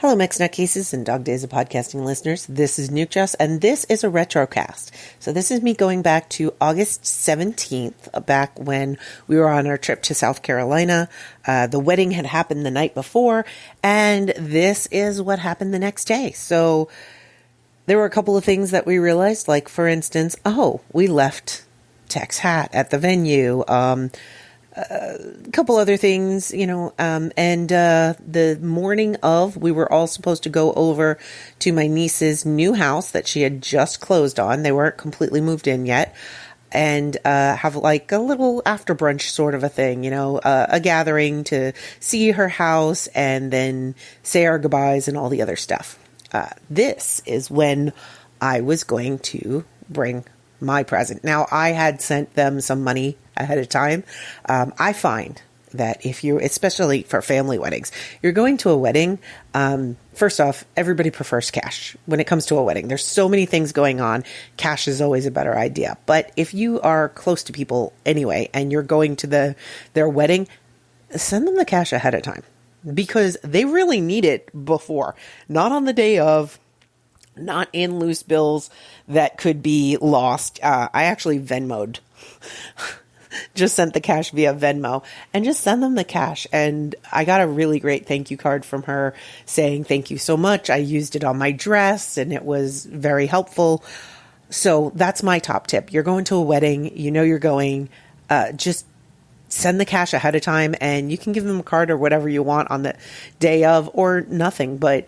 Hello, Mixed Nutcases and Dog Days of Podcasting listeners. This is Nuke Jess, and this is a Retrocast. So this is me going back to August 17th, back when we were on our trip to South Carolina. The wedding had happened the night before, and this is what happened the next day. So there were a couple of things that we realized, like, for instance, we left Tech's hat at the venue. A couple other things, and the morning of, we were all supposed to go over to my niece's new house that she had just closed on. They weren't completely moved in yet, and have like a little after brunch sort of a thing, a gathering to see her house and then say our goodbyes and all the other stuff. This is when I was going to bring my present. Now, I had sent them some money ahead of time. I find that if you, especially for family weddings, you're going to a wedding, first off, everybody prefers cash when it comes to a wedding. There's so many things going on. Cash is always a better idea. But if you are close to people anyway, and you're going to their wedding, send them the cash ahead of time, because they really need it before, not on the day of, not in loose bills that could be lost. I actually Venmo'd, just sent the cash via Venmo, and just send them the cash. And I got a really great thank you card from her saying, thank you so much. I used it on my dress and it was very helpful. So that's my top tip. You're going to a wedding, you're going, just send the cash ahead of time, and you can give them a card or whatever you want on the day of, or nothing, but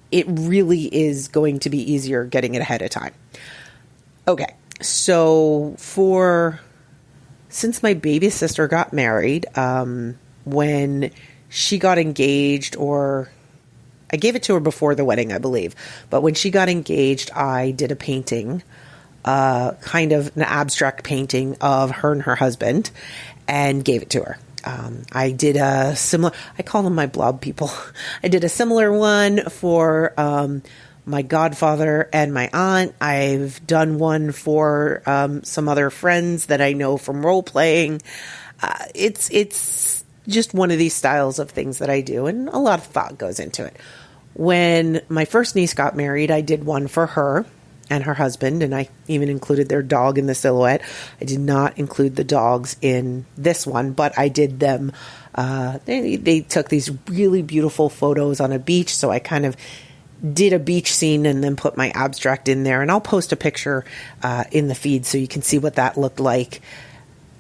it really is going to be easier getting it ahead of time. Okay, so since my baby sister got married, when she got engaged, or I gave it to her before the wedding, I believe, but when she got engaged, I did a painting, kind of an abstract painting of her and her husband, and gave it to her. I did a similar, I call them my blob people. I did a similar one for my godfather and my aunt. I've done one for some other friends that I know from role playing. It's just one of these styles of things that I do, and a lot of thought goes into it. When my first niece got married, I did one for her and her husband, and I even included their dog in the silhouette. I did not include the dogs in this one, but I did them. They took these really beautiful photos on a beach, so I kind of did a beach scene and then put my abstract in there, and I'll post a picture in the feed so you can see what that looked like.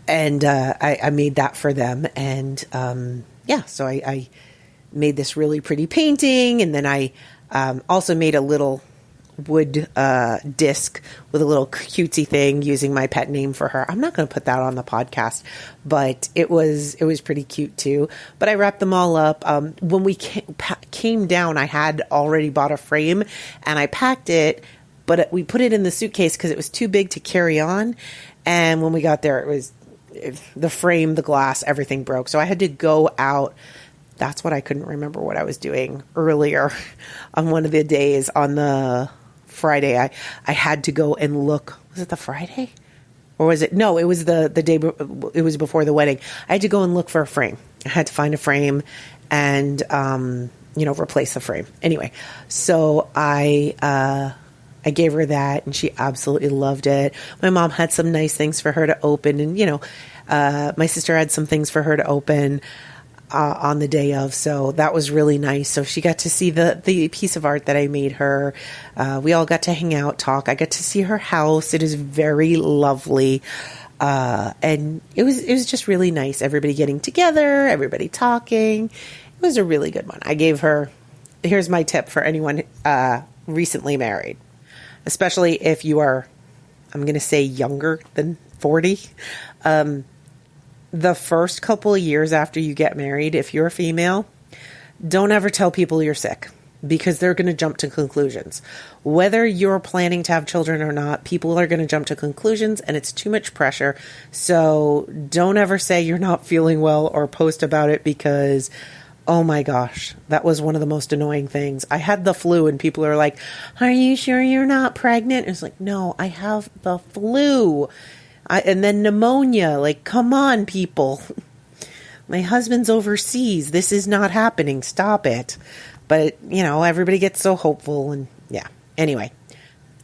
And I made that for them, and so I made this really pretty painting, and then I also made a little wood disc with a little cutesy thing using my pet name for her. I'm not going to put that on the podcast, but it was pretty cute too. But I wrapped them all up. When we came down, I had already bought a frame and I packed it, but we put it in the suitcase because it was too big to carry on. And when we got there, it was the frame, the glass, everything broke. So I had to go out. That's what I couldn't remember what I was doing earlier on one of the days on the Friday. I had to go and look. Was it the Friday? Or was it? No, it was the day. It was before the wedding. I had to go and look for a frame. I had to find a frame and, replace the frame. Anyway, so I gave her that and she absolutely loved it. My mom had some nice things for her to open, and, my sister had some things for her to open on the day of. So that was really nice. So she got to see the piece of art that I made her. We all got to hang out, talk. I got to see her house. It is very lovely. And it was just really nice. Everybody getting together, everybody talking. It was a really good one. I gave her, here's my tip for anyone recently married, especially if you are, I'm going to say younger than 40. The first couple of years after you get married, if you're a female, don't ever tell people you're sick, because they're going to jump to conclusions. Whether you're planning to have children or not, people are going to jump to conclusions, and it's too much pressure. So don't ever say you're not feeling well or post about it, because, oh my gosh, that was one of the most annoying things. I had the flu and people are like, are you sure you're not pregnant? It's like, no, I have the flu. And then pneumonia. Like, come on, people. My husband's overseas. This is not happening. Stop it. But, everybody gets so hopeful and yeah. Anyway,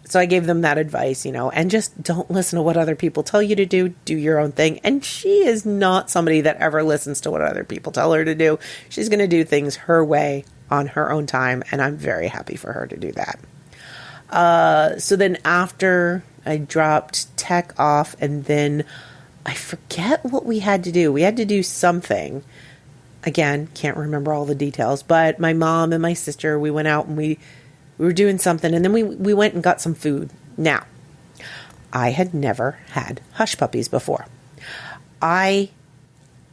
so I gave them that advice, and just don't listen to what other people tell you to do. Do your own thing. And she is not somebody that ever listens to what other people tell her to do. She's going to do things her way on her own time. And I'm very happy for her to do that. So then after I dropped Tech off, and then I forget what we had to do. We had to do something. Again, can't remember all the details, but my mom and my sister, we went out and we were doing something, and then we went and got some food. Now, I had never had hush puppies before. I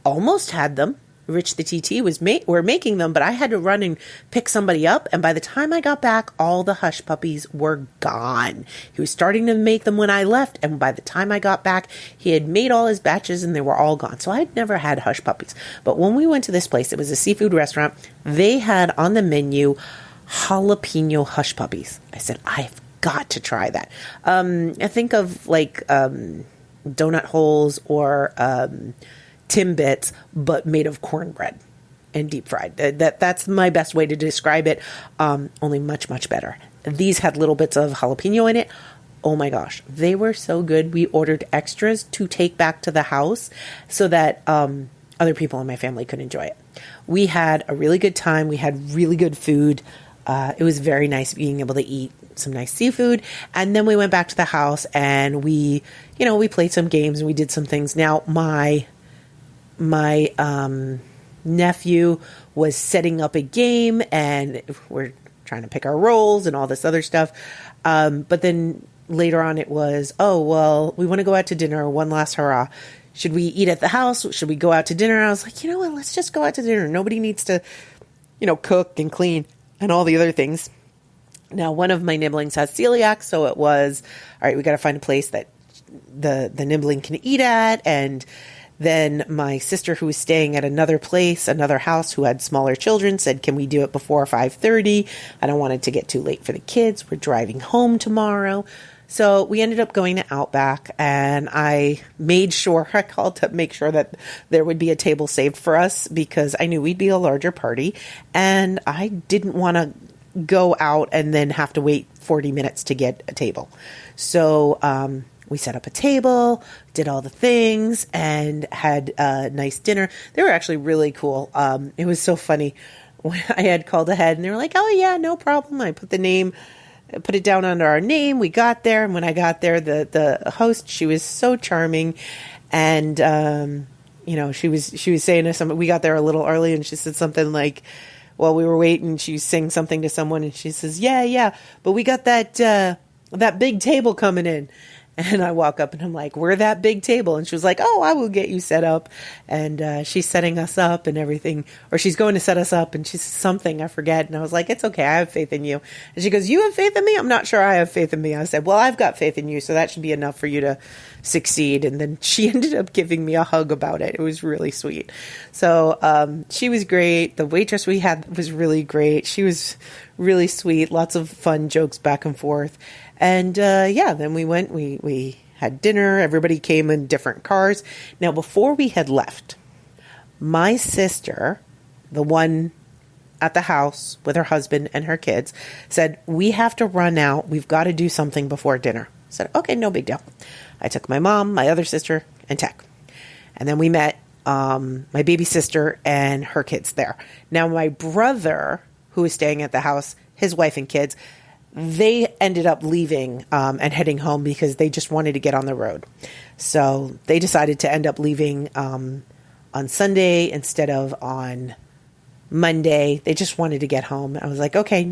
almost had them. Rich the TT were making them, but I had to run and pick somebody up, and by the time I got back, all the hush puppies were gone. He was starting to make them when I left, and by the time I got back, he had made all his batches and they were all gone. So I had never had hush puppies. But when we went to this place, it was a seafood restaurant, they had on the menu jalapeno hush puppies. I said, I've got to try that. I think of like donut holes or Timbits, but made of cornbread and deep fried. That's my best way to describe it. Only much, much better. These had little bits of jalapeno in it. Oh my gosh, they were so good. We ordered extras to take back to the house so that other people in my family could enjoy it. We had a really good time. We had really good food. It was very nice being able to eat some nice seafood. And then we went back to the house and we played some games and we did some things. Now, my nephew was setting up a game and we're trying to pick our roles and all this other stuff. But then later on it was, we want to go out to dinner. One last hurrah. Should we eat at the house? Should we go out to dinner? I was like, you know what? Let's just go out to dinner. Nobody needs to, cook and clean and all the other things. Now, one of my nibblings has celiac, so it was, all right, we got to find a place that the nibbling can eat at. And then my sister, who was staying at another house who had smaller children, said, can we do it before 5:30? I don't want it to get too late for the kids. We're driving home tomorrow. So we ended up going to Outback, and I called to make sure that there would be a table saved for us because I knew we'd be a larger party, and I didn't want to go out and then have to wait 40 minutes to get a table. So we set up a table, did all the things, and had a nice dinner. They were actually really cool. It was so funny. When I had called ahead, and they were like, oh, yeah, no problem. I put it down under our name. We got there, and when I got there, the host, she was so charming, and she was saying to someone, we got there a little early, and she said something like, while we were waiting, she sang something to someone, and she says, yeah, but we got that big table coming in. And I walk up and I'm like, we're that big table. And she was like, oh, I will get you set up. And she's setting us up and everything. Or she's going to set us up and she's something, I forget. And I was like, it's okay. I have faith in you. And she goes, you have faith in me? I'm not sure I have faith in me. I said, well, I've got faith in you. So that should be enough for you to succeed. And then she ended up giving me a hug about it. It was really sweet. So she was great. The waitress we had was really great. She was really sweet. Lots of fun jokes back and forth. And then we went, we had dinner. Everybody came in different cars. Now, before we had left, my sister, the one at the house with her husband and her kids, said, we have to run out. We've got to do something before dinner. I said, okay, no big deal. I took my mom, my other sister, and Tech. And then we met my baby sister and her kids there. Now, my brother, who was staying at the house, his wife and kids, they ended up leaving and heading home because they just wanted to get on the road. So they decided to end up leaving on Sunday instead of on Monday. They just wanted to get home. I was like, okay,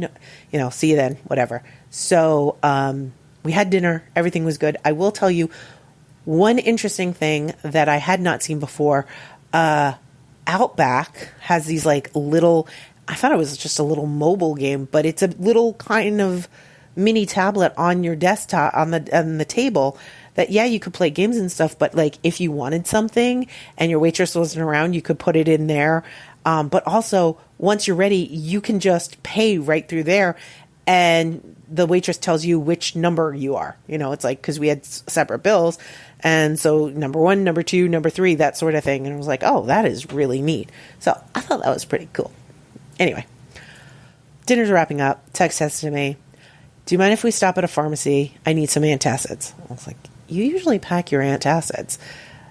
no, see you then, whatever. So we had dinner. Everything was good. I will tell you one interesting thing that I had not seen before. Outback has these like little, I thought it was just a little mobile game, but it's a little kind of mini tablet on your desktop on the table that, yeah, you could play games and stuff, but like if you wanted something and your waitress wasn't around, you could put it in there. But also once you're ready, you can just pay right through there. And the waitress tells you which number you are. It's like, because we had separate bills. And so number 1, number 2, number 3, that sort of thing. And I was like, oh, that is really neat. So I thought that was pretty cool. Anyway, dinner's wrapping up. Tex says to me, do you mind if we stop at a pharmacy? I need some antacids. I was like, you usually pack your antacids.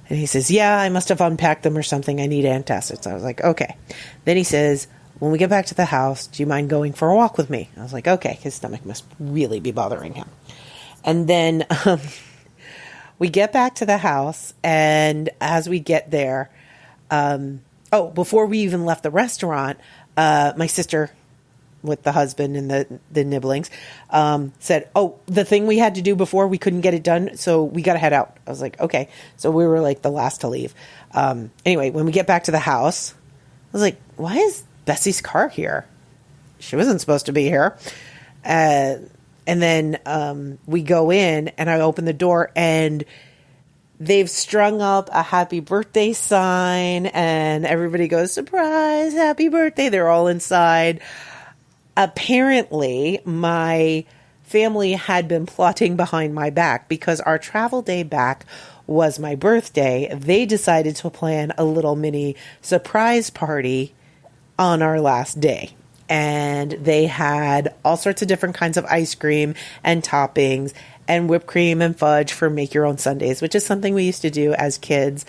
And he says, yeah, I must have unpacked them or something. I need antacids. I was like, okay. Then he says, when we get back to the house, do you mind going for a walk with me? I was like, okay. His stomach must really be bothering him. And then we get back to the house, and as we get there, before we even left the restaurant, my sister with the husband and the nibblings said, the thing we had to do before, we couldn't get it done, so we got to head out. I was like, okay. So we were like the last to leave. Anyway, when we get back to the house, I was like, why is Bessie's car here? She wasn't supposed to be here. And then we go in, and I open the door, and they've strung up a happy birthday sign, and everybody goes, surprise, happy birthday. They're all inside. Apparently, my family had been plotting behind my back because our travel day back was my birthday. They decided to plan a little mini surprise party on our last day. And they had all sorts of different kinds of ice cream and toppings and whipped cream and fudge for make your own sundaes, which is something we used to do as kids.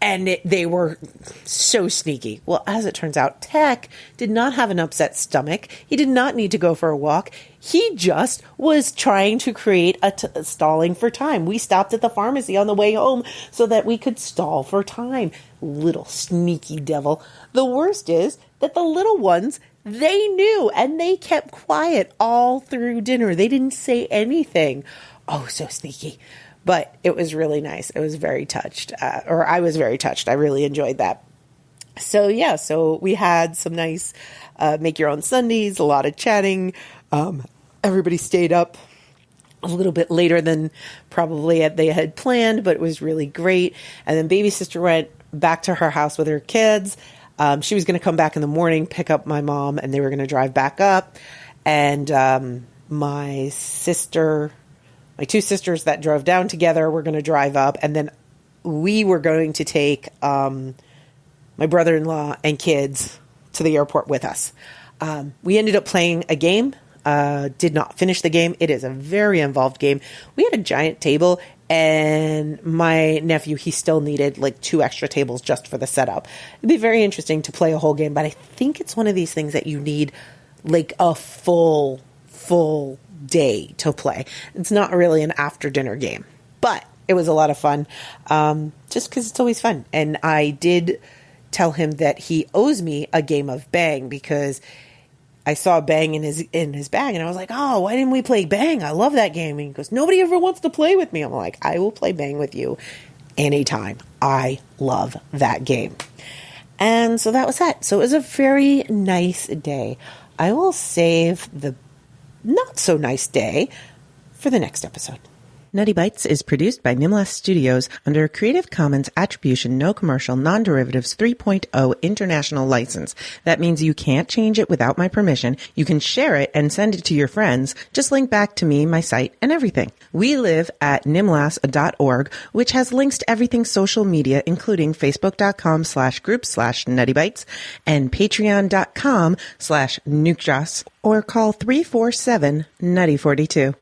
And they were so sneaky. Well, as it turns out, Tech did not have an upset stomach. He did not need to go for a walk. He just was trying to create a stalling for time. We stopped at the pharmacy on the way home so that we could stall for time. Little sneaky devil. The worst is that the little ones, they knew, and they kept quiet all through dinner. They didn't say anything. Oh, so sneaky. But it was really nice. It was very touched, or I was very touched. I really enjoyed that. So yeah, so we had some nice make your own sundaes, a lot of chatting. Everybody stayed up a little bit later than probably they had planned, but it was really great. And then baby sister went back to her house with her kids. She was going to come back in the morning, pick up my mom, and they were going to drive back up. And my two sisters that drove down together were going to drive up, and then we were going to take my brother-in-law and kids to the airport with us. We ended up playing a game, did not finish the game. It is a very involved game. We had a giant table, and my nephew, he still needed like 2 extra tables just for the setup. It'd be very interesting to play a whole game, but I think it's one of these things that you need like a full day to play. It's not really an after dinner game, but it was a lot of fun, just because it's always fun. And I did tell him that he owes me a game of Bang, because I saw Bang in his bag, and I was like, oh, why didn't we play Bang? I love that game. And he goes, nobody ever wants to play with me. I'm like, I will play Bang with you anytime. I love that game. And so that was that. So it was a very nice day. I will save the not so nice day for the next episode. Nutty Bites is produced by Nimlas Studios under a Creative Commons Attribution No Commercial Non-Derivatives 3.0 International License. That means you can't change it without my permission. You can share it and send it to your friends. Just link back to me, my site, and everything. We live at nimlas.org, which has links to everything social media, including facebook.com/group/nuttybites and patreon.com/nukejoss, or call 347-NUTTY42.